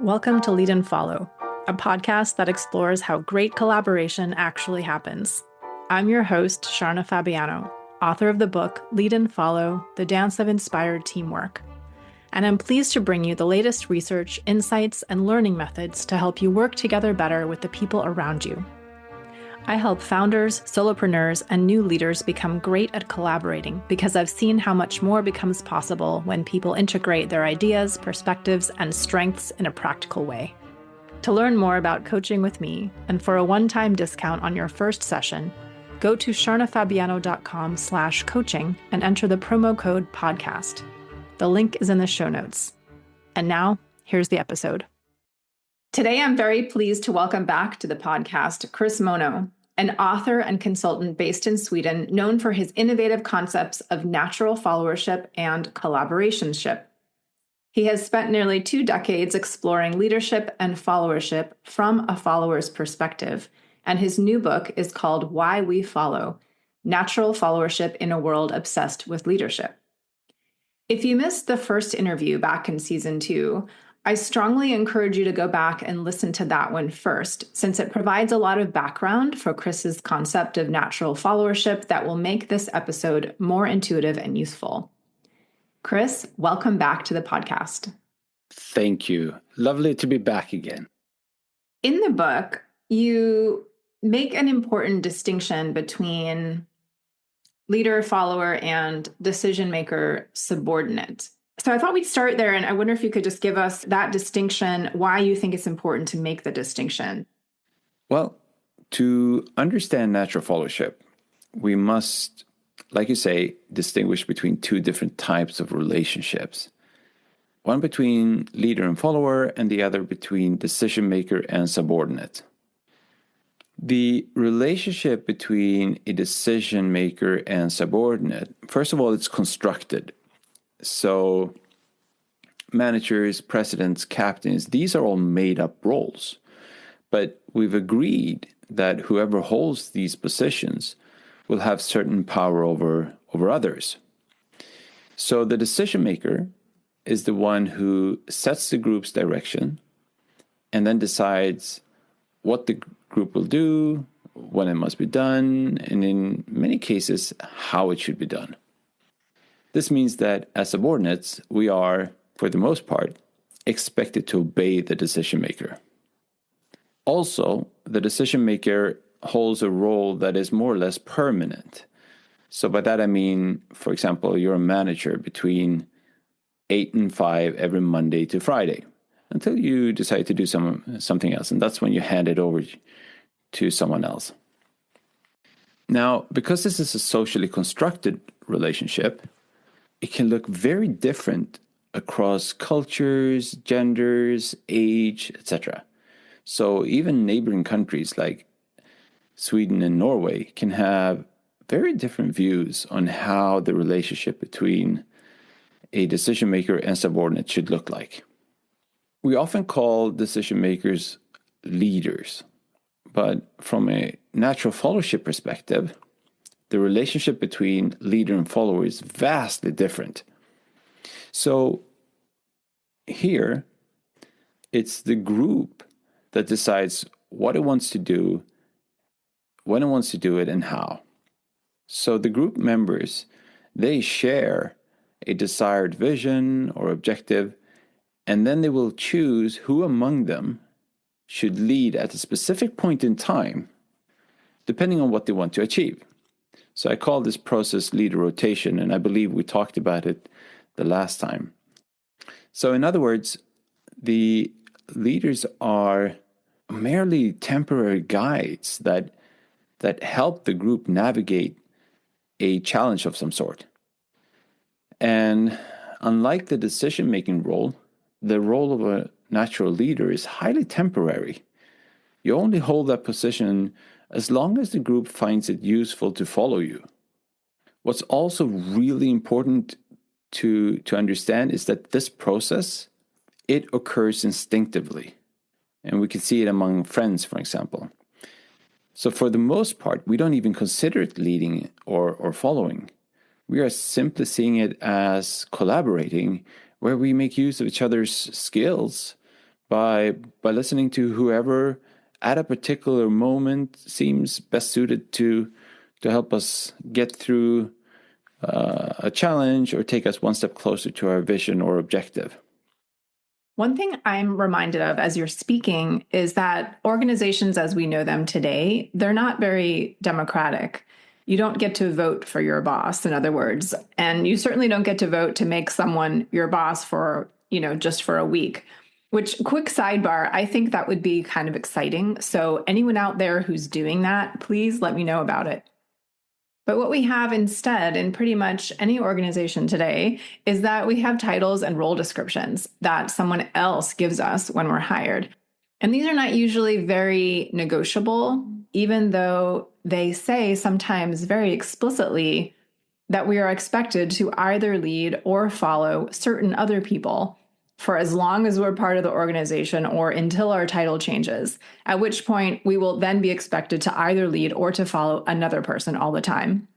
Welcome to Lead and Follow, a podcast that explores how great collaboration actually happens. I'm your host, Sharna Fabiano, author of the book Lead and Follow, The Dance of Inspired Teamwork. And I'm pleased to bring you the latest research, insights, and learning methods to help you work together better with the people around you. I help founders, solopreneurs, and new leaders become great at collaborating because I've seen how much more becomes possible when people integrate their ideas, perspectives, and strengths in a practical way. To learn more about coaching with me and for a one-time discount on your first session, go to sharnafabiano.com/coaching and enter the promo code podcast. The link is in the show notes. And now, here's the episode. Today, I'm very pleased to welcome back to the podcast Chris Monö, an author and consultant based in Sweden, known for his innovative concepts of natural followership and collaborationship. He has spent nearly 2 decades exploring leadership and followership from a follower's perspective, and his new book is called Why We Follow: Natural Followership in a World Obsessed with Leadership. If you missed the first interview back in season 2, I strongly encourage you to go back and listen to that one first, since it provides a lot of background for Chris's concept of natural followership that will make this episode more intuitive and useful. Chris, welcome back to the podcast. Thank you. Lovely to be back again. In the book, you make an important distinction between leader, follower, and decision maker, subordinate. So I thought we'd start there, and I wonder if you could just give us that distinction, why you think it's important to make the distinction. Well, to understand natural followership, we must, like you say, distinguish between 2 different types of relationships. One between leader and follower, and the other between decision maker and subordinate. The relationship between a decision maker and subordinate, first of all, it's constructed. So managers, presidents, captains, these are all made up roles. But we've agreed that whoever holds these positions will have certain power over others. So the decision maker is the one who sets the group's direction and then decides what the group will do, when it must be done, and in many cases, how it should be done. This means that as subordinates, we are, for the most part, expected to obey the decision maker. Also, the decision maker holds a role that is more or less permanent. So by that I mean, for example, you're a manager between 8 and 5 every Monday to Friday until you decide to do something else. And that's when you hand it over to someone else. Now, because this is a socially constructed relationship, it can look very different across cultures, genders, age, etc. So even neighboring countries like Sweden and Norway can have very different views on how the relationship between a decision maker and subordinate should look like. We often call decision makers leaders, but from a natural followership perspective, the relationship between leader and follower is vastly different. So here, it's the group that decides what it wants to do, when it wants to do it, and how. So the group members, they share a desired vision or objective, and then they will choose who among them should lead at a specific point in time, depending on what they want to achieve. So I call this process leader rotation, and I believe we talked about it the last time. So in other words, the leaders are merely temporary guides that help the group navigate a challenge of some sort. And unlike the decision-making role, the role of a natural leader is highly temporary. You only hold that position as long as the group finds it useful to follow you. What's also really important to understand is that this process, it occurs instinctively. And we can see it among friends, for example. So for the most part, we don't even consider it leading or following. We are simply seeing it as collaborating, where we make use of each other's skills, by listening to whoever at a particular moment seems best suited to help us get through a challenge or take us one step closer to our vision or objective. One thing I'm reminded of as you're speaking is that organizations as we know them today, they're not very democratic. You don't get to vote for your boss, in other words, and you certainly don't get to vote to make someone your boss for, just for a week. Which, quick sidebar, I think that would be kind of exciting. So anyone out there who's doing that, please let me know about it. But what we have instead in pretty much any organization today is that we have titles and role descriptions that someone else gives us when we're hired. And these are not usually very negotiable, even though they say sometimes very explicitly that we are expected to either lead or follow certain other people for as long as we're part of the organization or until our title changes, at which point we will then be expected to either lead or to follow another person all the time.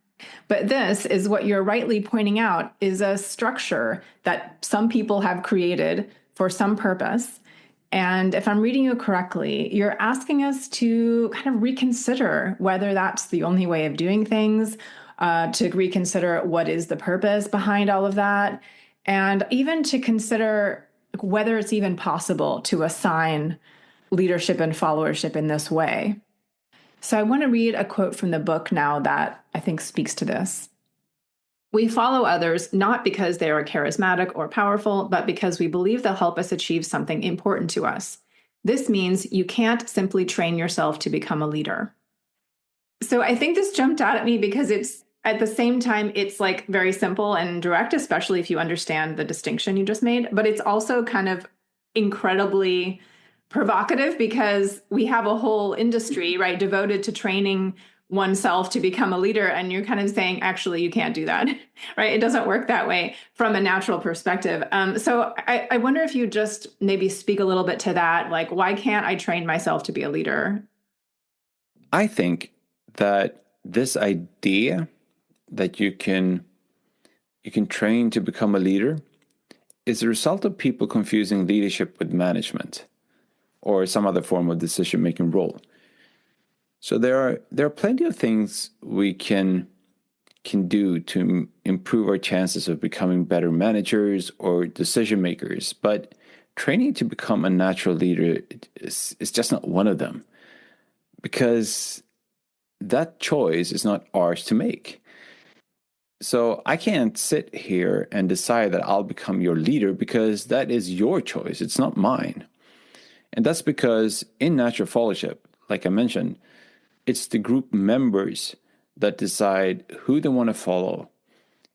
But this is what you're rightly pointing out is a structure that some people have created for some purpose. And if I'm reading you correctly, you're asking us to kind of reconsider whether that's the only way of doing things, to reconsider what is the purpose behind all of that, and even to consider whether it's even possible to assign leadership and followership in this way. So I want to read a quote from the book now that I think speaks to this. We follow others not because they are charismatic or powerful, but because we believe they'll help us achieve something important to us. This means you can't simply train yourself to become a leader. So I think this jumped out at me because it's at the same time, it's like very simple and direct, especially if you understand the distinction you just made. But it's also kind of incredibly provocative because we have a whole industry, right, devoted to training oneself to become a leader. And you're kind of saying, actually, you can't do that, right? It doesn't work that way from a natural perspective. So I wonder if you just maybe speak a little bit to that. Like, why can't I train myself to be a leader? I think that this idea that you can train to become a leader is a result of people confusing leadership with management or some other form of decision-making role. So there are plenty of things we can do to improve our chances of becoming better managers or decision makers, but training to become a natural leader is just not one of them, because that choice is not ours to make. So I can't sit here and decide that I'll become your leader because that is your choice. It's not mine. And that's because in natural followership, like I mentioned, it's the group members that decide who they want to follow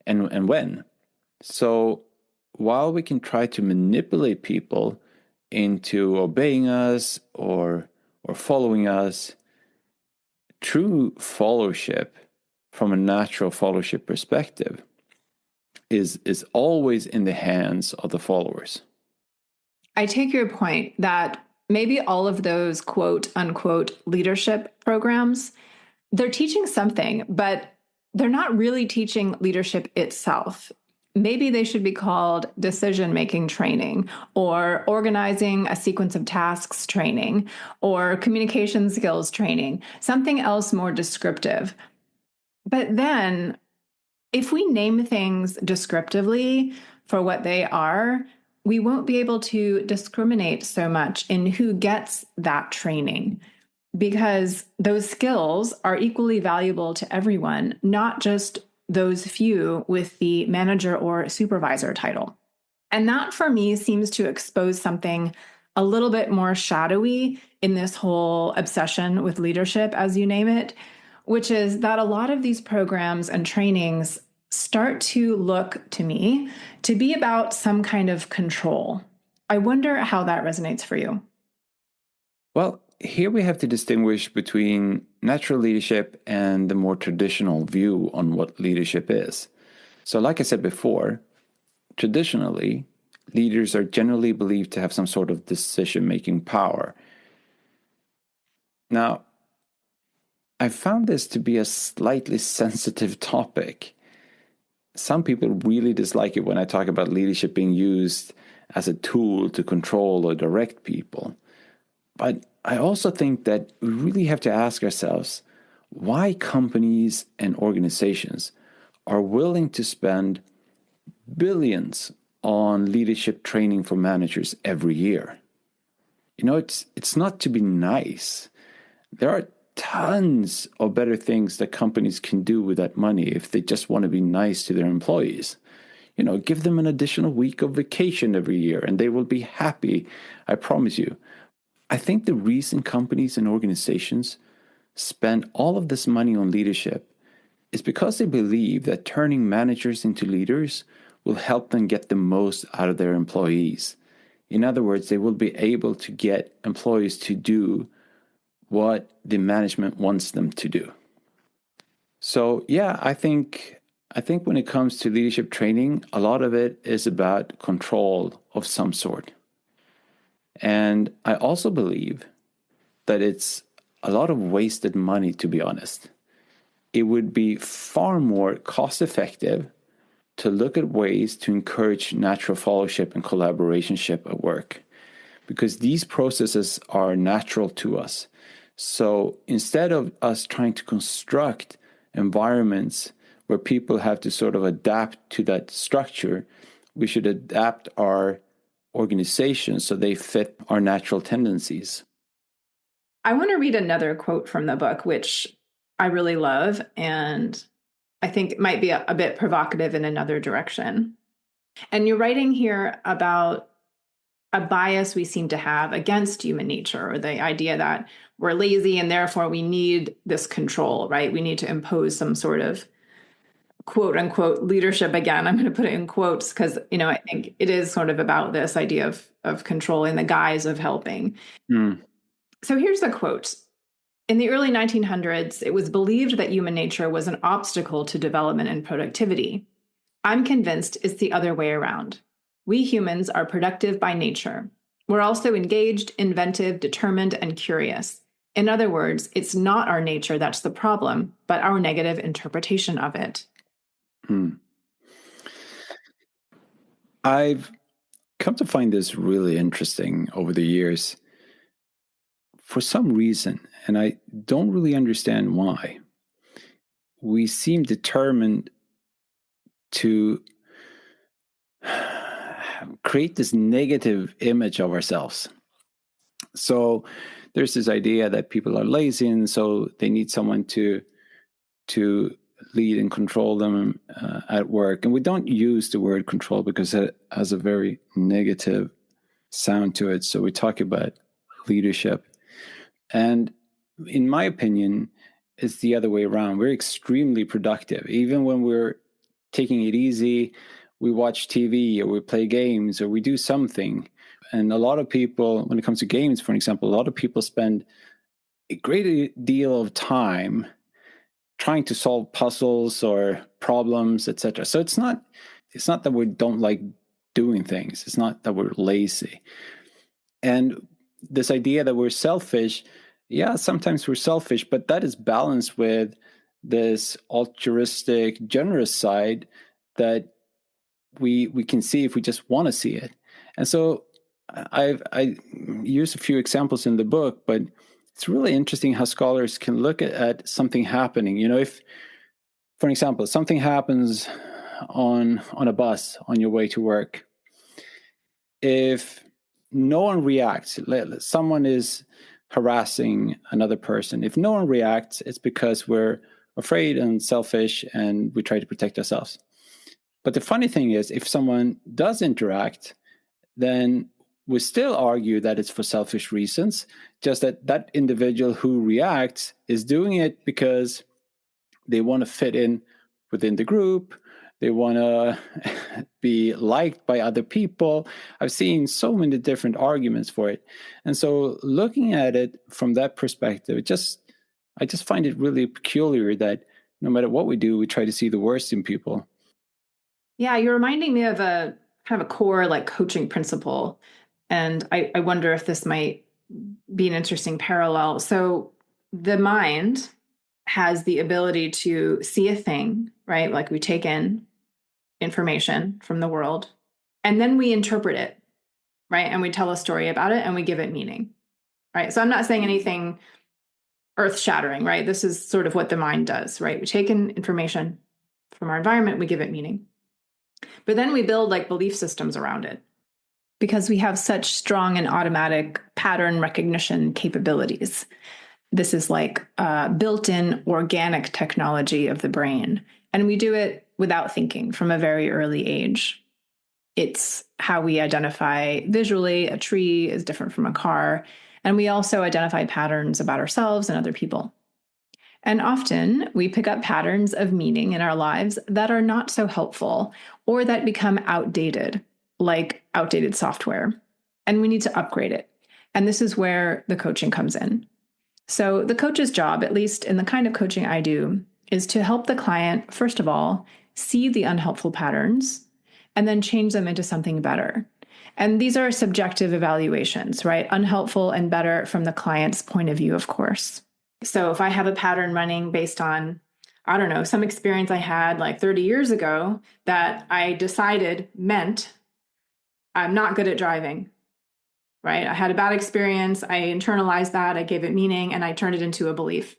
and when. So while we can try to manipulate people into obeying us or following us, true followership from a natural followership perspective is always in the hands of the followers. I take your point that maybe all of those quote unquote leadership programs, they're teaching something, but they're not really teaching leadership itself. Maybe they should be called decision-making training or organizing a sequence of tasks training or communication skills training, something else more descriptive. But then if we name things descriptively for what they are, we won't be able to discriminate so much in who gets that training, because those skills are equally valuable to everyone, not just those few with the manager or supervisor title. And that for me seems to expose something a little bit more shadowy in this whole obsession with leadership, as you name it, which is that a lot of these programs and trainings start to look to me to be about some kind of control. I wonder how that resonates for you. Well, here we have to distinguish between natural leadership and the more traditional view on what leadership is. So like I said before, traditionally, leaders are generally believed to have some sort of decision-making power. Now, I found this to be a slightly sensitive topic. some people really dislike it when I talk about leadership being used as a tool to control or direct people. But I also think that we really have to ask ourselves why companies and organizations are willing to spend billions on leadership training for managers every year. It's not to be nice. There are tons of better things that companies can do with that money if they just want to be nice to their employees. Give them an additional week of vacation every year and they will be happy, I promise you. I think the reason companies and organizations spend all of this money on leadership is because they believe that turning managers into leaders will help them get the most out of their employees. In other words, they will be able to get employees to do what the management wants them to do. So yeah, I think when it comes to leadership training, a lot of it is about control of some sort. And I also believe that it's a lot of wasted money, to be honest. It would be far more cost effective to look at ways to encourage natural followership and collaborationship at work, because these processes are natural to us. So instead of us trying to construct environments where people have to sort of adapt to that structure, we should adapt our organization so they fit our natural tendencies. I want to read another quote from the book, which I really love, and I think it might be a bit provocative in another direction. And you're writing here about a bias we seem to have against human nature, or the idea that we're lazy and therefore we need this control, right? We need to impose some sort of quote unquote leadership. Again, I'm going to put it in quotes because, I think it is sort of about this idea of control in the guise of helping. Mm. So here's the quote. In the early 1900s, it was believed that human nature was an obstacle to development and productivity. I'm convinced it's the other way around. We humans are productive by nature. We're also engaged, inventive, determined, and curious. In other words, it's not our nature that's the problem, but our negative interpretation of it. I've come to find this really interesting over the years. For some reason, and I don't really understand why, we seem determined to create this negative image of ourselves. So there's this idea that people are lazy, and so they need someone to lead and control them at work. And we don't use the word control because it has a very negative sound to it. So we talk about leadership. And in my opinion, it's the other way around. We're extremely productive. Even when we're taking it easy, we watch TV or we play games or we do something. And a lot of people, when it comes to games, for example, a lot of people spend a great deal of time trying to solve puzzles or problems, etc. So it's not that we don't like doing things. It's not that we're lazy. And this idea that we're selfish, yeah, sometimes we're selfish, but that is balanced with this altruistic, generous side that we can see if we just want to see it. And so I use a few examples in the book, but it's really interesting how scholars can look at something happening. If, for example, something happens on a bus on your way to work, if no one reacts, someone is harassing another person. If no one reacts, it's because we're afraid and selfish and we try to protect ourselves. But the funny thing is, if someone does interact, then we still argue that it's for selfish reasons, just that individual who reacts is doing it because they want to fit in within the group. They want to be liked by other people. I've seen so many different arguments for it. And so looking at it from that perspective, I just find it really peculiar that no matter what we do, we try to see the worst in people. Yeah, you're reminding me of a kind of a core like coaching principle. And I wonder if this might be an interesting parallel. So the mind has the ability to see a thing, right? Like we take in information from the world, and then we interpret it, right? And we tell a story about it and we give it meaning, right? So I'm not saying anything earth-shattering, right? This is sort of what the mind does, right? We take in information from our environment, we give it meaning. But then we build like belief systems around it because we have such strong and automatic pattern recognition capabilities. This is like built-in organic technology of the brain. And we do it without thinking from a very early age. It's how we identify visually a tree is different from a car. And we also identify patterns about ourselves and other people. And often we pick up patterns of meaning in our lives that are not so helpful or that become outdated, like outdated software. And we need to upgrade it. And this is where the coaching comes in. So the coach's job, at least in the kind of coaching I do, is to help the client, first of all, see the unhelpful patterns and then change them into something better. And these are subjective evaluations, right? Unhelpful and better from the client's point of view, of course. So if I have a pattern running based on, I don't know, some experience I had like 30 years ago that I decided meant I'm not good at driving, right? I had a bad experience. I internalized that. I gave it meaning and I turned it into a belief.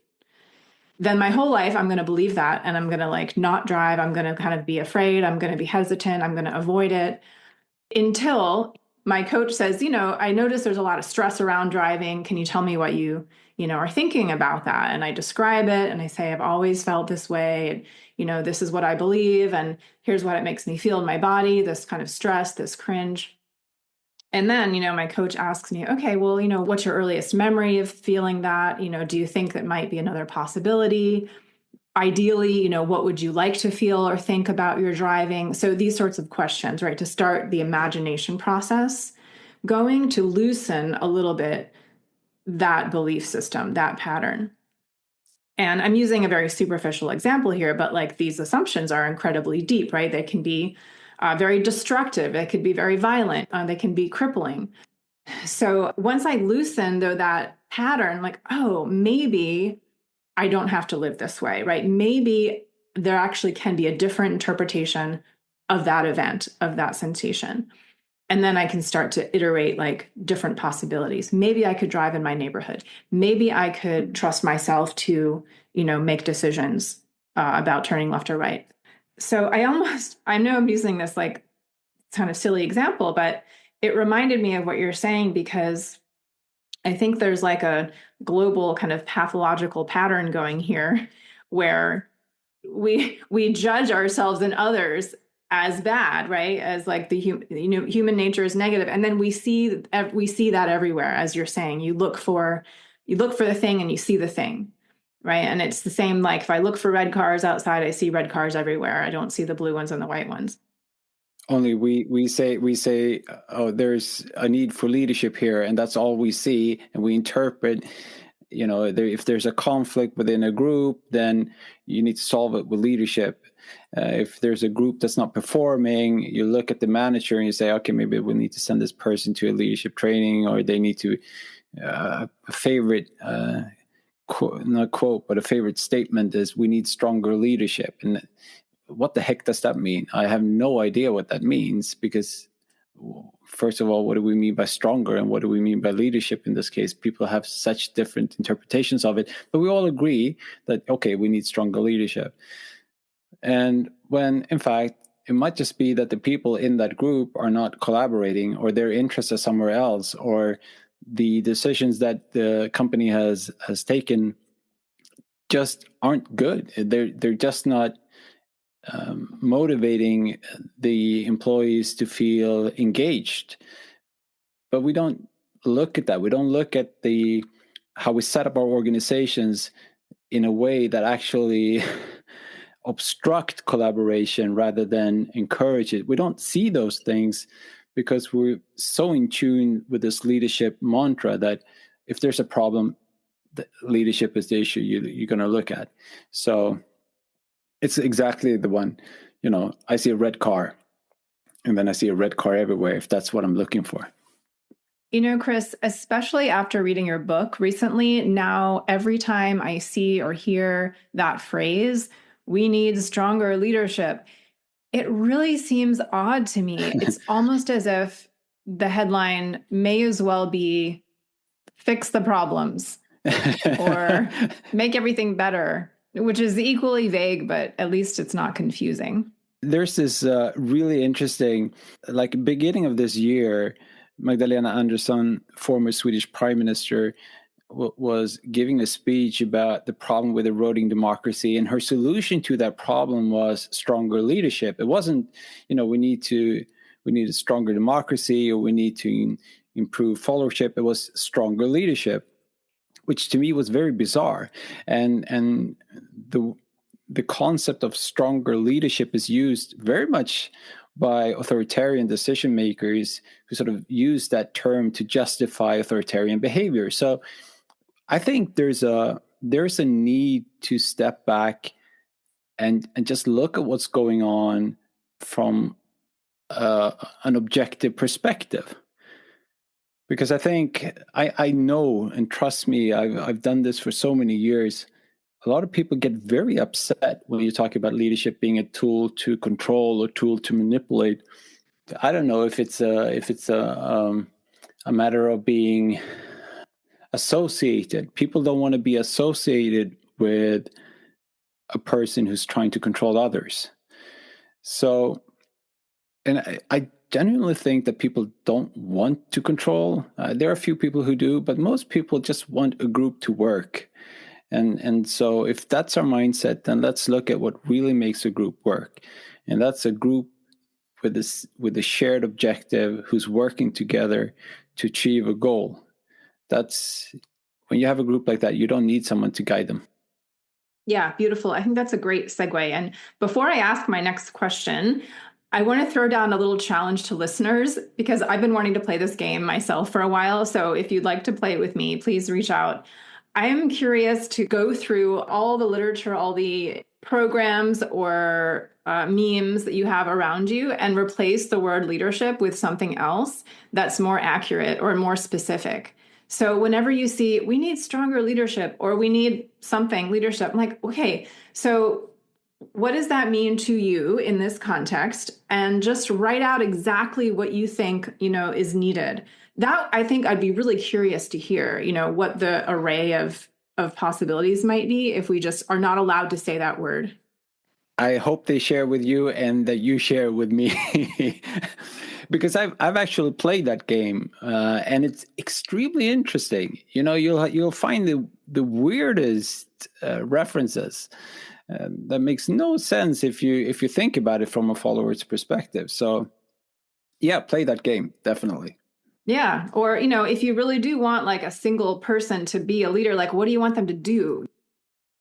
Then my whole life, I'm going to believe that. And I'm going to like not drive. I'm going to kind of be afraid. I'm going to be hesitant. I'm going to avoid it until my coach says, I notice there's a lot of stress around driving. Can you tell me what you are thinking about that? And I describe it and I say, I've always felt this way. And, this is what I believe. And here's what it makes me feel in my body, this kind of stress, this cringe. And then, my coach asks me, okay, well, what's your earliest memory of feeling that? Do you think that might be another possibility? Ideally, what would you like to feel or think about your driving? So these sorts of questions, right, to start the imagination process, going to loosen a little bit that belief system, that pattern. And I'm using a very superficial example here, but like these assumptions are incredibly deep, right? They can be very destructive. They could be very violent. They can be crippling. So once I loosen, though, that pattern, like, oh, maybe I don't have to live this way, right? Maybe there actually can be a different interpretation of that event, of that sensation. And then I can start to iterate like different possibilities. Maybe I could drive in my neighborhood. Maybe I could trust myself to, make decisions about turning left or right. So I know I'm using this like kind of silly example, but it reminded me of what you're saying because I think there's like a global kind of pathological pattern going here where we judge ourselves and others as bad, right? As like the human nature is negative, and then we see that everywhere. As you're saying, you look for the thing and you see the thing, right? And it's the same. Like if I look for red cars outside, I see red cars everywhere. I don't see the blue ones and the white ones. Only we say, oh, there's a need for leadership here, and that's all we see, and we interpret. If there's a conflict within a group, then you need to solve it with leadership. If there's a group that's not performing, you look at the manager and you say, okay, maybe we need to send this person to a leadership training, or they need to a favorite not quote, but a favorite statement is, we need stronger leadership. And what the heck does that mean? I have no idea what that means, because first of all, what do we mean by stronger, and what do we mean by leadership in this case? People have such different interpretations of it, but we all agree that, okay, we need stronger leadership. And when in fact, it might just be that the people in that group are not collaborating, or their interests are somewhere else, or the decisions that the company has taken just aren't good. They're just not motivating the employees to feel engaged. But we don't look at that. We don't look at how we set up our organizations in a way that actually obstruct collaboration rather than encourage it. We don't see those things because we're so in tune with this leadership mantra that if there's a problem, the leadership is the issue you're going to look at. So it's exactly the one, I see a red car and then I see a red car everywhere, if that's what I'm looking for. Chris, especially after reading your book recently, now every time I see or hear that phrase, we need stronger leadership, It really seems odd to me. It's almost as if the headline may as well be fix the problems or make everything better, which is equally vague, but at least it's not confusing. There's this really interesting, like beginning of this year, Magdalena Andersson, former Swedish prime minister, was giving a speech about the problem with eroding democracy, and her solution to that problem was stronger leadership. It wasn't, we need a stronger democracy, or we need to improve followership. It was stronger leadership, which to me was very bizarre. And the concept of stronger leadership is used very much by authoritarian decision makers who sort of use that term to justify authoritarian behavior. So I think there's a need to step back and just look at what's going on from an objective perspective. Because I think I know, and trust me, I've done this for so many years. A lot of people get very upset when you talk about leadership being a tool to control or tool to manipulate. I don't know if it's a matter of being associated. People don't want to be associated with a person who's trying to control others. So, and I genuinely think that people don't want to control. There are a few people who do, but most people just want a group to work. And so if that's our mindset, then let's look at what really makes a group work. And that's a group with a shared objective who's working together to achieve a goal. That's when you have a group like that, you don't need someone to guide them. Yeah, beautiful. I think that's a great segue. And before I ask my next question, I want to throw down a little challenge to listeners because I've been wanting to play this game myself for a while. So if you'd like to play it with me, please reach out. I am curious to go through all the literature, all the programs or memes that you have around you and replace the word leadership with something else that's more accurate or more specific. So whenever you see, we need stronger leadership or we need something leadership, I'm like, okay, so what does that mean to you in this context? And just write out exactly what you think, is needed. That I think I'd be really curious to hear, what the array of possibilities might be if we just are not allowed to say that word. I hope they share with you and that you share with me. Because I've actually played that game, and it's extremely interesting. You'll find the weirdest references that makes no sense if you think about it from a follower's perspective. So, yeah, play that game definitely. Yeah, or if you really do want like a single person to be a leader, like what do you want them to do?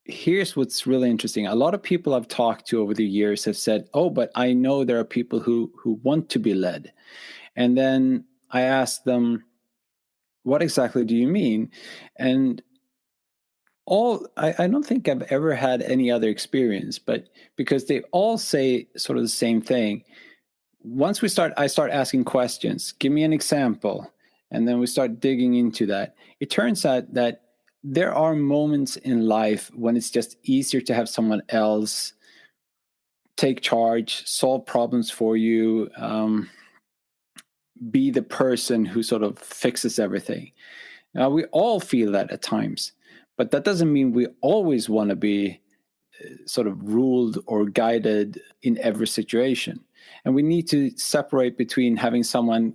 Here's what's really interesting. A lot of people I've talked to over the years have said, "Oh, but I know there are people who want to be led." And then I asked them, what exactly do you mean? And I don't think I've ever had any other experience, but because they all say sort of the same thing. Once I start asking questions, give me an example. And then we start digging into that. It turns out that there are moments in life when it's just easier to have someone else take charge, solve problems for you, be the person who sort of fixes everything. Now, we all feel that at times, but that doesn't mean we always want to be sort of ruled or guided in every situation. And we need to separate between having someone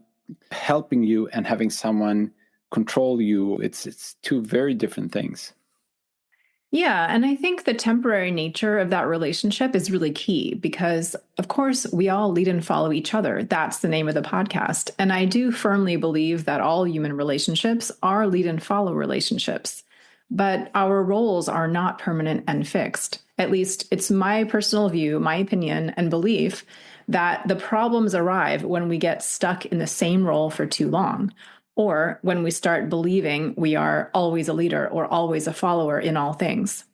helping you and having someone control you. It's two very different things. Yeah, and I think the temporary nature of that relationship is really key because, of course, we all lead and follow each other. That's the name of the podcast. And I do firmly believe that all human relationships are lead and follow relationships. But our roles are not permanent and fixed. At least it's my personal view, my opinion, and belief that the problems arrive when we get stuck in the same role for too long, or when we start believing we are always a leader or always a follower in all things.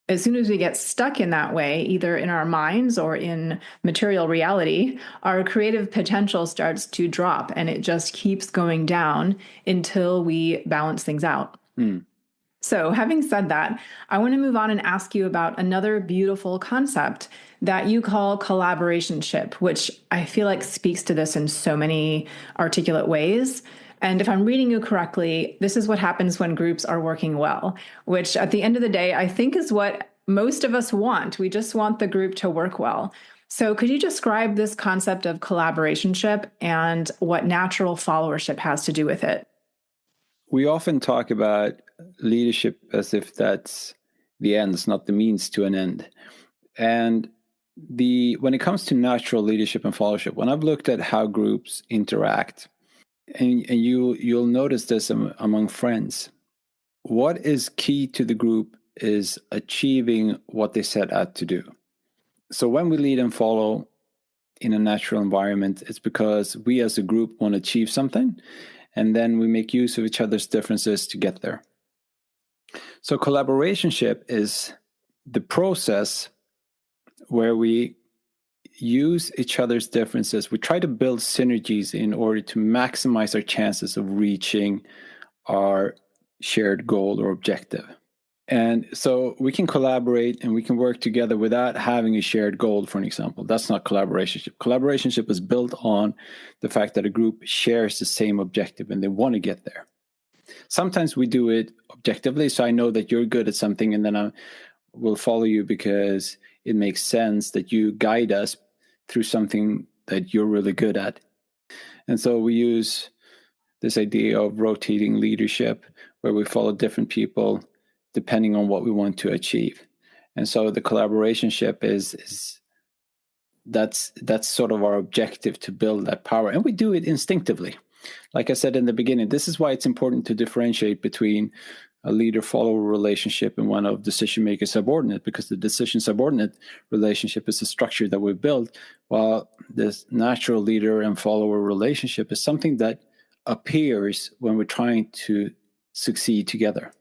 As soon as we get stuck in that way, either in our minds or in material reality, our creative potential starts to drop and it just keeps going down until we balance things out. So, having said that, I want to move on and ask you about another beautiful concept that you call collaborationship, which I feel like speaks to this in so many articulate ways. And if I'm reading you correctly, this is what happens when groups are working well, which at the end of the day, I think is what most of us want. We just want the group to work well. So, could you describe this concept of collaborationship and what natural followership has to do with it? We often talk about leadership as if that's the ends, not the means to an end. And when it comes to natural leadership and followership, when I've looked at how groups interact, and you'll notice this among friends, what is key to the group is achieving what they set out to do. So when we lead and follow in a natural environment, it's because we as a group want to achieve something, and then we make use of each other's differences to get there. So collaborationship is the process where we use each other's differences. We try to build synergies in order to maximize our chances of reaching our shared goal or objective. And so we can collaborate and we can work together without having a shared goal, for an example. That's not collaborationship. Collaborationship is built on the fact that a group shares the same objective and they want to get there. Sometimes we do it objectively. So I know that you're good at something and then I will follow you because it makes sense that you guide us through something that you're really good at. And so we use this idea of rotating leadership where we follow different people depending on what we want to achieve. And so the collaborationship is that's sort of our objective, to build that power. And we do it instinctively. Like I said in the beginning, this is why it's important to differentiate between a leader-follower relationship and one of decision-maker-subordinate, because the decision-subordinate relationship is a structure that we've built, while this natural leader and follower relationship is something that appears when we're trying to succeed together.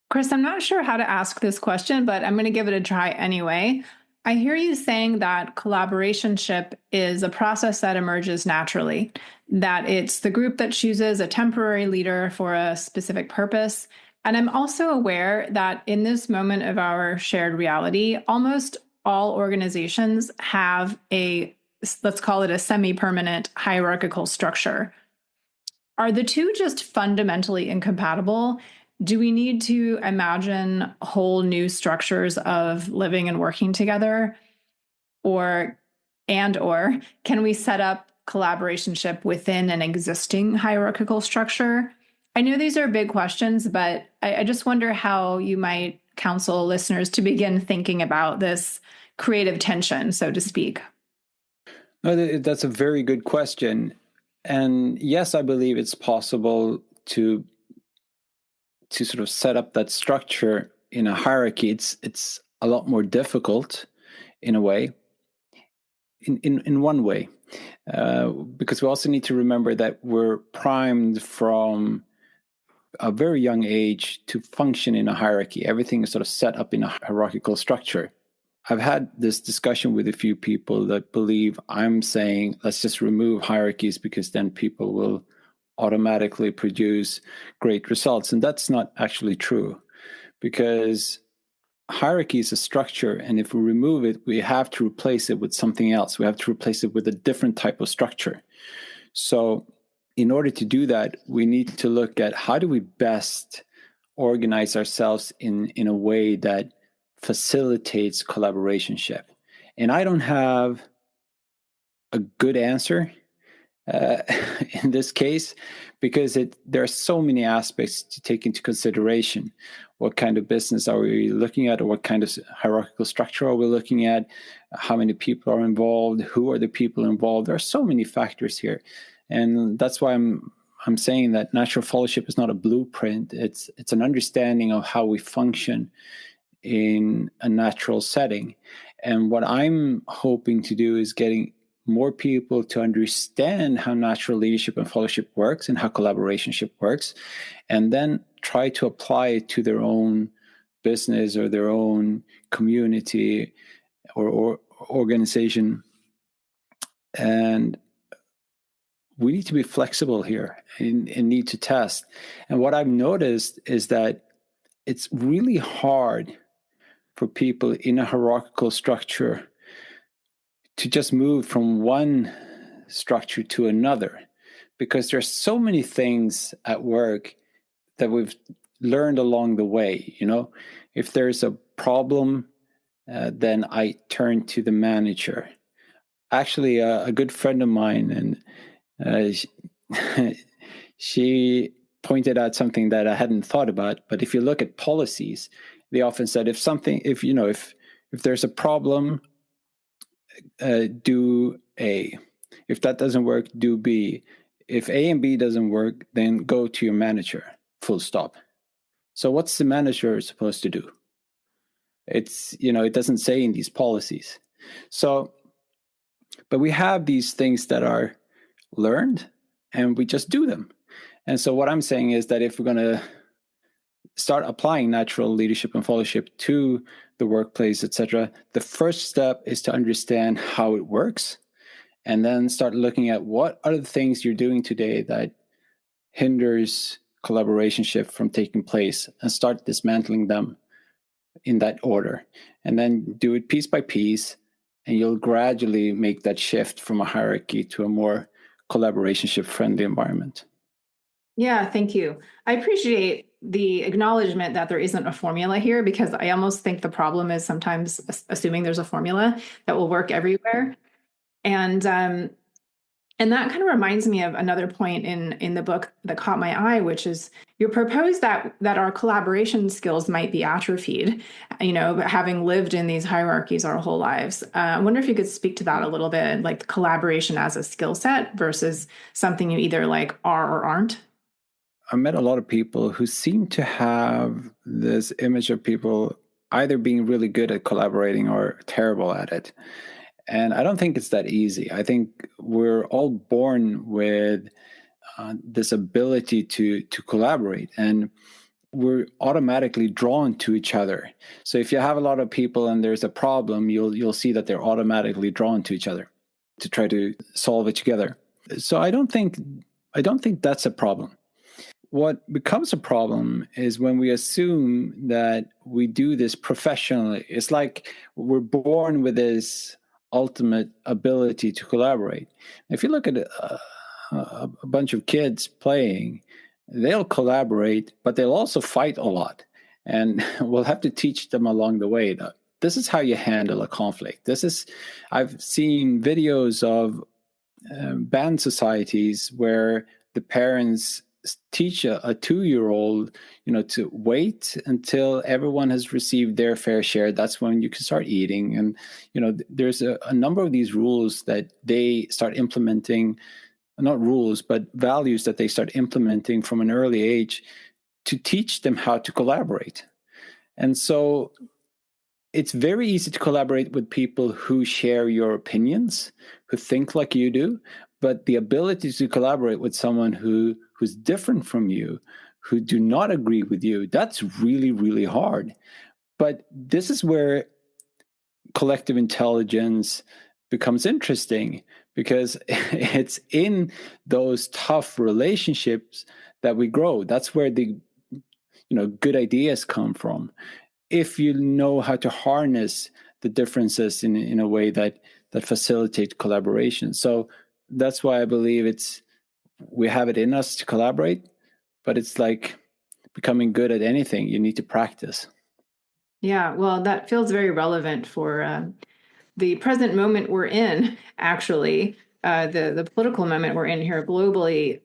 Chris, I'm not sure how to ask this question, but I'm going to give it a try anyway. I hear you saying that collaborationship is a process that emerges naturally, that it's the group that chooses a temporary leader for a specific purpose. And I'm also aware that in this moment of our shared reality, almost all organizations have let's call it a semi-permanent hierarchical structure. Are the two just fundamentally incompatible? Do we need to imagine whole new structures of living and working together? Or can we set up collaborationship within an existing hierarchical structure? I know these are big questions, but I just wonder how you might counsel listeners to begin thinking about this creative tension, so to speak. No, that's a very good question. And yes, I believe it's possible to sort of set up that structure in a hierarchy. It's a lot more difficult in a way, in one way, because we also need to remember that we're primed from a very young age to function in a hierarchy. Everything is sort of set up in a hierarchical structure. I've had this discussion with a few people that believe I'm saying, let's just remove hierarchies because then people will automatically produce great results. And that's not actually true, because hierarchy is a structure. And if we remove it, we have to replace it with something else. We have to replace it with a different type of structure. So in order to do that, we need to look at how do we best organize ourselves in a way that facilitates collaborationship. And I don't have a good answer in this case, because there are so many aspects to take into consideration. What kind of business are we looking at, or what kind of hierarchical structure are we looking at? How many people are involved? Who are the people involved? There are so many factors here. And that's why I'm saying that natural followership is not a blueprint. It's an understanding of how we function in a natural setting. And what I'm hoping to do is getting more people to understand how natural leadership and followership works and how collaborationship works, and then try to apply it to their own business or their own community or organization. And we need to be flexible here and need to test. And what I've noticed is that it's really hard for people in a hierarchical structure to just move from one structure to another, because there's so many things at work that we've learned along the way. If there's a problem, then I turn to the manager. Actually, a good friend of mine, and she pointed out something that I hadn't thought about. But if you look at policies, they often said if there's a problem, do A. If that doesn't work, do B. If A and B doesn't work, then go to your manager. Full stop. So what's the manager supposed to do? It doesn't say in these policies. So, but we have these things that are learned and we just do them. And so what I'm saying is that if we're going to start applying natural leadership and followership to the workplace, etc., the first step is to understand how it works, and then start looking at what are the things you're doing today that hinders collaborationship from taking place, and start dismantling them in that order. And then do it piece by piece, and you'll gradually make that shift from a hierarchy to a more collaborationship friendly environment. Yeah, thank you. I appreciate the acknowledgement that there isn't a formula here, because I almost think the problem is sometimes assuming there's a formula that will work everywhere. And that kind of reminds me of another point in the book that caught my eye, which is you propose that our collaboration skills might be atrophied, having lived in these hierarchies our whole lives. I wonder if you could speak to that a little bit, like collaboration as a skill set versus something you either like are or aren't. I met a lot of people who seem to have this image of people either being really good at collaborating or terrible at it. And I don't think it's that easy. I think we're all born with this ability to collaborate, and we're automatically drawn to each other. So if you have a lot of people and there's a problem, you'll see that they're automatically drawn to each other to try to solve it together. So I don't think that's a problem. What becomes a problem is when we assume that we do this professionally. It's like we're born with this ultimate ability to collaborate. If you look at a bunch of kids playing, they'll collaborate, but they'll also fight a lot. And we'll have to teach them along the way that this is how you handle a conflict. I've seen videos of band societies where the parents teach a 2-year-old, to wait until everyone has received their fair share. That's when you can start eating. And, there's a number of these rules that they start implementing, not rules, but values that they start implementing from an early age to teach them how to collaborate. And so it's very easy to collaborate with people who share your opinions, who think like you do. But the ability to collaborate with someone who's different from you, who do not agree with you, that's really, really hard. But this is where collective intelligence becomes interesting, because it's in those tough relationships that we grow. That's where the good ideas come from. If you know how to harness the differences in a way that facilitate collaboration. So that's why I believe we have it in us to collaborate, but it's like becoming good at anything. You need to practice. Yeah, well, that feels very relevant for the present moment we're in, actually, the political moment we're in here globally.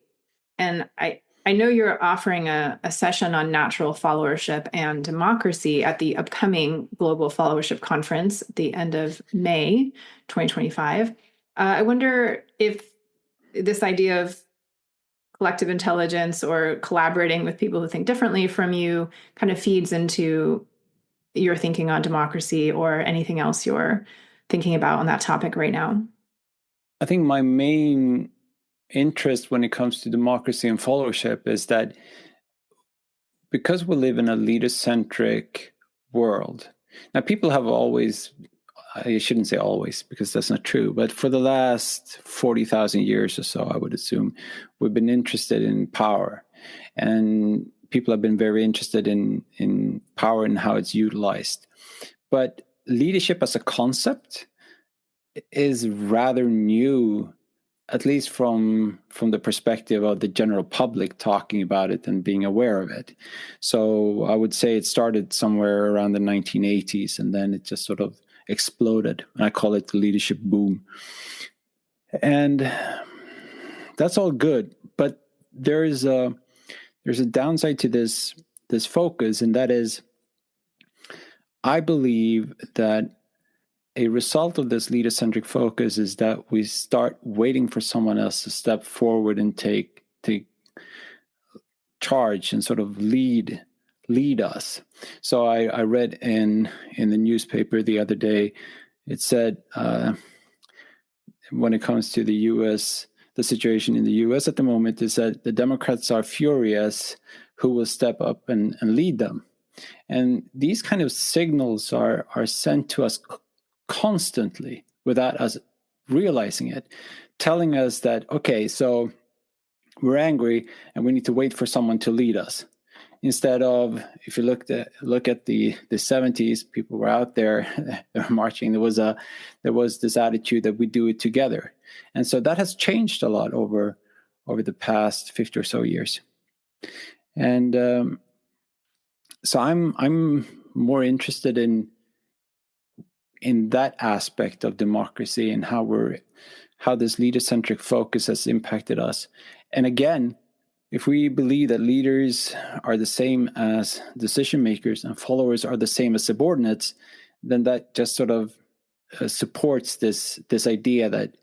And I know you're offering a session on natural followership and democracy at the upcoming Global Followership Conference at the end of May 2025. I wonder if this idea of collective intelligence or collaborating with people who think differently from you kind of feeds into your thinking on democracy or anything else you're thinking about on that topic right now. I think my main interest when it comes to democracy and followership is that because we live in a leader-centric world, now people have always, I shouldn't say always because that's not true, but for the last 40,000 years or so, I would assume, we've been interested in power. And people have been very interested in power and how it's utilized. But leadership as a concept is rather new, at least from the perspective of the general public talking about it and being aware of it. So I would say it started somewhere around the 1980s, and then it just sort of exploded. And I call it the leadership boom. And that's all good, but there's a downside to this focus, and that is, I believe that a result of this leader-centric focus is that we start waiting for someone else to step forward and take charge and sort of lead us. So I read in the newspaper the other day, it said when it comes to the U.S., the situation in the U.S. at the moment is that the Democrats are furious who will step up and lead them. And these kind of signals are sent to us constantly without us realizing it, telling us that, okay, so we're angry and we need to wait for someone to lead us. Instead of, if you look at the 70s, people were out there, they were marching. There was this attitude that we do it together, and so that has changed a lot over the past 50 or so years. And so I'm more interested in that aspect of democracy and how this leader-centric focus has impacted us. And again, if we believe that leaders are the same as decision makers and followers are the same as subordinates, then that just sort of supports this idea that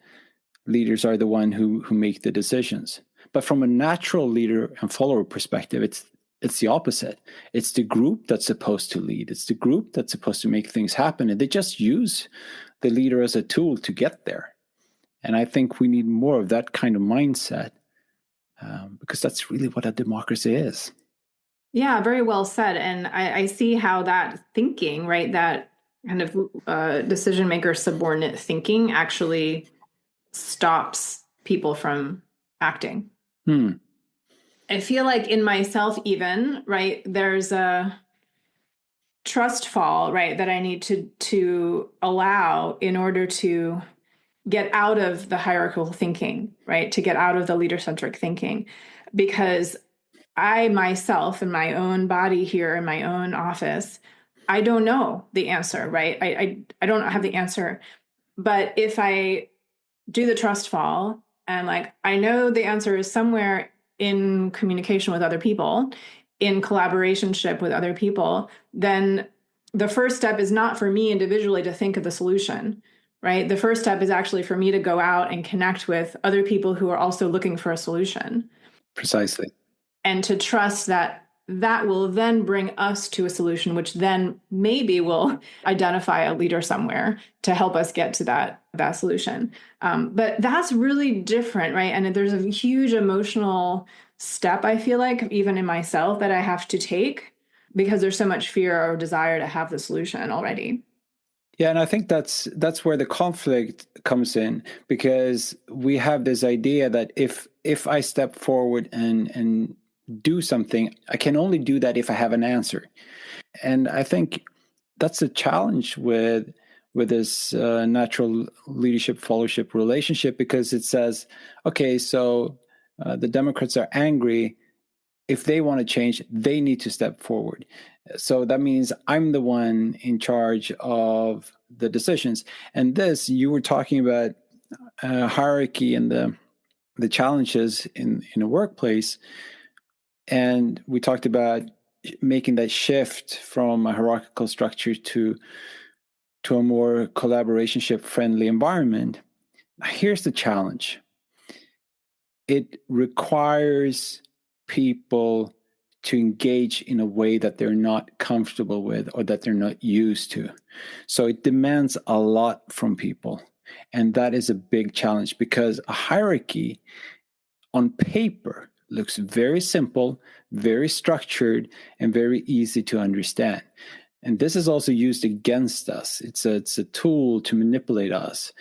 leaders are the one who make the decisions. But from a natural leader and follower perspective, it's the opposite. It's the group that's supposed to lead. It's the group that's supposed to make things happen. And they just use the leader as a tool to get there. And I think we need more of that kind of mindset, because that's really what a democracy is. Yeah, very well said. And I see how that thinking, right, that kind of decision maker subordinate thinking actually stops people from acting. I feel like in myself even, right, there's a trust fall, right, that I need to allow in order to get out of the hierarchical thinking, right, to get out of the leader-centric thinking. Because I myself, in my own body here in my own office, I don't know the answer, right? I don't have the answer. But if I do the trust fall and like, I know the answer is somewhere in communication with other people, in collaborationship with other people, then the first step is not for me individually to think of the solution, right? The first step is actually for me to go out and connect with other people who are also looking for a solution. Precisely. And to trust that that will then bring us to a solution, which then maybe will identify a leader somewhere to help us get to that solution. But that's really different, right? And there's a huge emotional step, I feel like, even in myself, that I have to take because there's so much fear or desire to have the solution already. Yeah, and I think that's where the conflict comes in, because we have this idea that if I step forward and do something, I can only do that if I have an answer. And I think that's a challenge with this natural leadership followership relationship, because it says, okay, so the Democrats are angry. If they want to change, they need to step forward. So that means I'm the one in charge of the decisions. And this, you were talking about hierarchy and the challenges in a workplace. And we talked about making that shift from a hierarchical structure to a more collaborationship-friendly environment. Here's the challenge. It requires people to engage in a way that they're not comfortable with or that they're not used to. So it demands a lot from people. And that is a big challenge, because a hierarchy on paper looks very simple, very structured, and very easy to understand. And this is also used against us. It's a tool to manipulate us.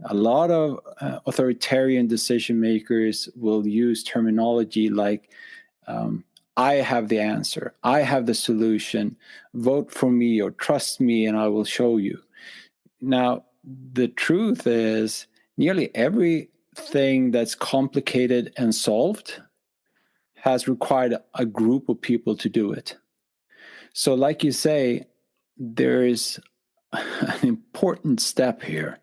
A lot of authoritarian decision makers will use terminology like I have the answer. I have the solution. Vote for me or trust me and I will show you. Now, the truth is nearly everything that's complicated and solved has required a group of people to do it. So like you say, there is an important step here,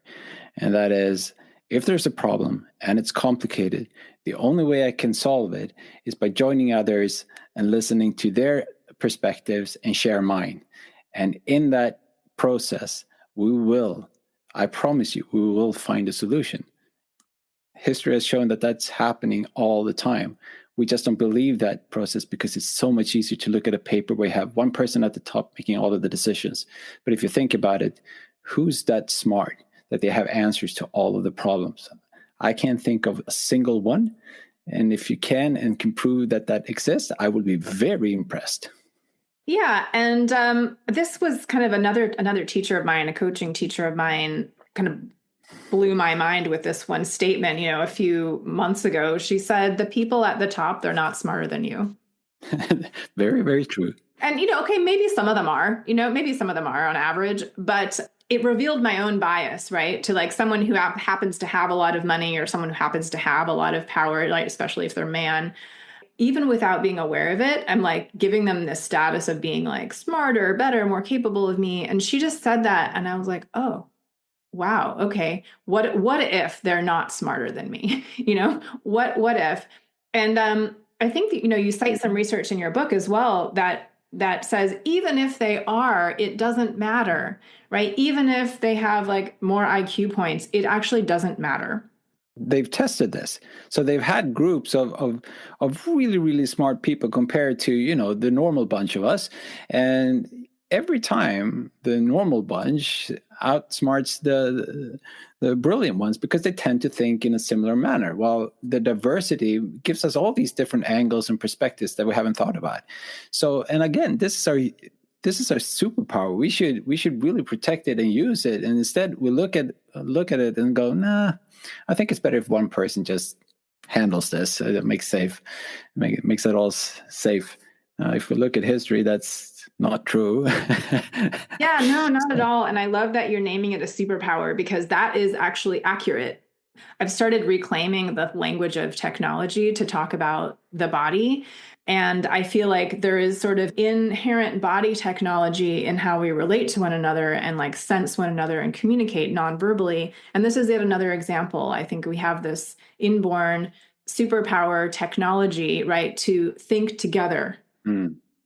and that is if there's a problem and it's complicated, the only way I can solve it is by joining others and listening to their perspectives and share mine. And in that process, I promise you, we will find a solution. History has shown that that's happening all the time. We just don't believe that process because it's so much easier to look at a paper where you have one person at the top making all of the decisions. But if you think about it, who's that smart that they have answers to all of the problems? I can't think of a single one. And if you can and can prove that that exists, I will be very impressed. Yeah. And this was kind of another teacher of mine, a coaching teacher of mine, kind of blew my mind with this one statement, a few months ago. She said, the people at the top, they're not smarter than you. Very, very true. And, okay, maybe some of them are, maybe some of them are on average, but it revealed my own bias, right? To like someone who happens to have a lot of money or someone who happens to have a lot of power, like especially if they're a man, even without being aware of it, I'm like giving them this status of being like smarter, better, more capable of me. And she just said that. And I was like, oh, wow, okay. What if they're not smarter than me? What if? And I think that, you cite some research in your book as well that says even if they are, it doesn't matter, right? Even if they have like more IQ points, it actually doesn't matter. They've tested this. So they've had groups of really, really smart people compared to, the normal bunch of us. And every time the normal bunch outsmarts the brilliant ones because they tend to think in a similar manner. While the diversity gives us all these different angles and perspectives that we haven't thought about. So, and again, this is our superpower. We should really protect it and use it. And instead we look at it and go, nah, I think it's better if one person just handles this. It makes it all safe. If we look at history, that's not true. Yeah, no, not at all. And I love that you're naming it a superpower because that is actually accurate. I've started reclaiming the language of technology to talk about the body. And I feel like there is sort of inherent body technology in how we relate to one another and like sense one another and communicate non-verbally. And this is yet another example. I think we have this inborn superpower technology, right, to think together.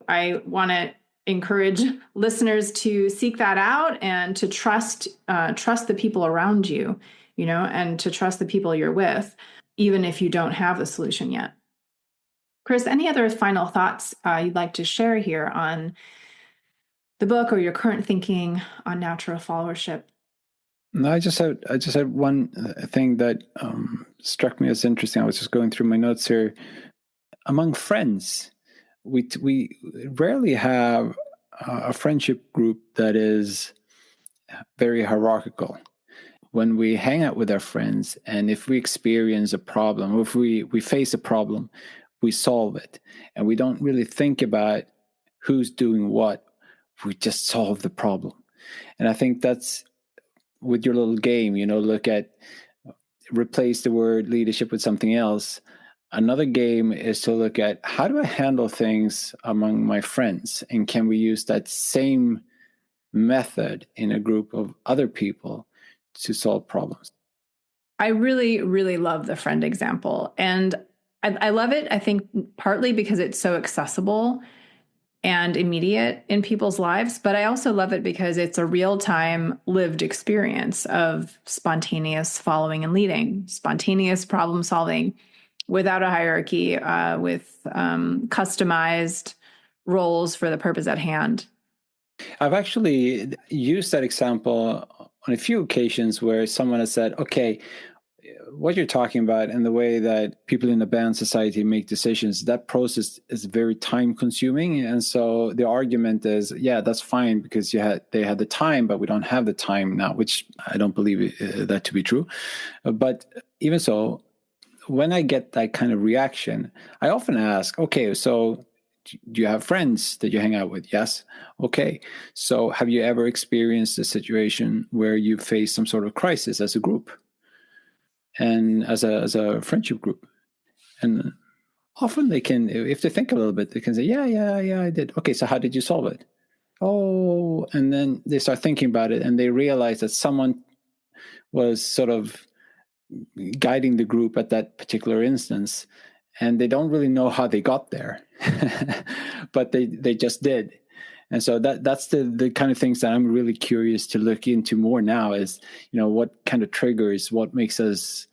I want to encourage listeners to seek that out and to trust the people around you, and to trust the people you're with, even if you don't have the solution yet. Chris, any other final thoughts you'd like to share here on the book or your current thinking on natural followership? No, I just had one thing that struck me as interesting. I was just going through my notes here. Among friends, we rarely have a friendship group that is very hierarchical. When we hang out with our friends, and if we experience a problem, or if we face a problem, we solve it. And we don't really think about who's doing what. We just solve the problem. And I think that's with your little game, replace the word leadership with something else. Another game is to look at how do I handle things among my friends? And can we use that same method in a group of other people to solve problems? I really, really love the friend example. And I love it, I think, partly because it's so accessible and immediate in people's lives. But I also love it because it's a real-time lived experience of spontaneous following and leading, spontaneous problem solving without a hierarchy, with customized roles for the purpose at hand. I've actually used that example on a few occasions where someone has said, okay, what you're talking about and the way that people in the band society make decisions, that process is very time consuming. And so the argument is, yeah, that's fine because they had the time, but we don't have the time now, which I don't believe that to be true. But even so, when I get that kind of reaction, I often ask, okay, so Do you have friends that you hang out with? Yes. Okay. So have you ever experienced a situation where you face some sort of crisis as a group and as a friendship group? And often they can, if they think a little bit, they can say, yeah, I did. Okay, so how did you solve it? Oh, and then they start thinking about it and they realize that someone was sort of guiding the group at that particular instance, and they don't really know how they got there, but they just did. And so that's the kind of things that I'm really curious to look into more now is, what kind of triggers, what makes us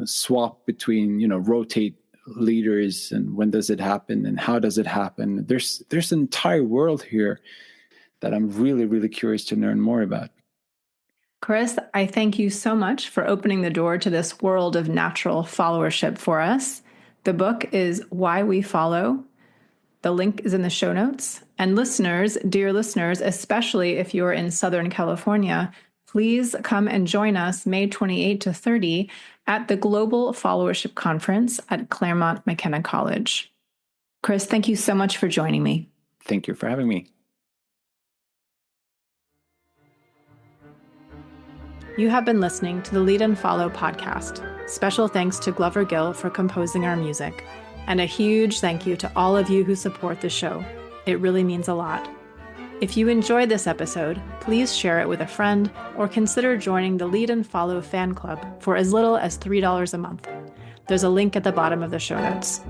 swap between, rotate leaders, and when does it happen and how does it happen? There's an entire world here that I'm really, really curious to learn more about. Chris, I thank you so much for opening the door to this world of natural followership for us. The book is Why We Follow. The link is in the show notes. And listeners, dear listeners, especially if you're in Southern California, please come and join us May 28 to 30 at the Global Followership Conference at Claremont McKenna College. Chris, thank you so much for joining me. Thank you for having me. You have been listening to the Lead and Follow podcast. Special thanks to Glover Gill for composing our music. And a huge thank you to all of you who support the show. It really means a lot. If you enjoyed this episode, please share it with a friend or consider joining the Lead and Follow fan club for as little as $3 a month. There's a link at the bottom of the show notes.